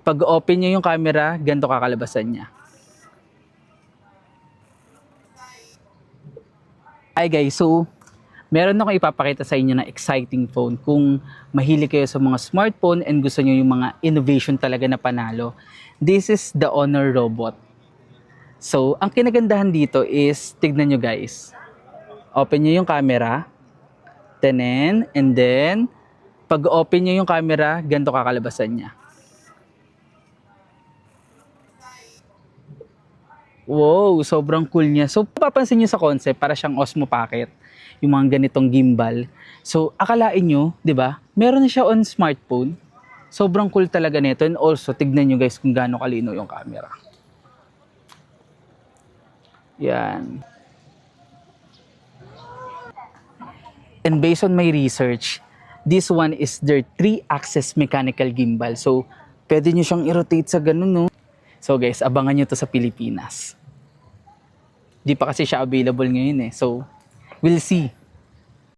Pag open nyo yung camera, ganito kakalabasan niya. Hi guys, so meron akong ipapakita sa inyo na exciting phone. Kung mahilig kayo sa mga smartphone and gusto nyo yung mga innovation talaga na panalo, this is the Honor Robot. So, ang kinagandahan dito is, tignan nyo guys. Open nyo yung camera, tenen, and then, pag open nyo yung camera, ganito kakalabasan niya. Wow, sobrang cool niya. So, papansin nyo sa concept, para siyang Osmo Pocket, yung mga ganitong gimbal. So, akalain nyo, di ba, meron na siya on smartphone. Sobrang cool talaga nito. And also, tignan nyo guys kung gaano kalino yung camera. Yan. And based on my research, this one is their 3-axis mechanical gimbal. So, pwede nyo siyang i-rotate sa ganun, no? So guys, abangan nyo to sa Pilipinas. Di pa kasi siya available ngayon eh. So, we'll see.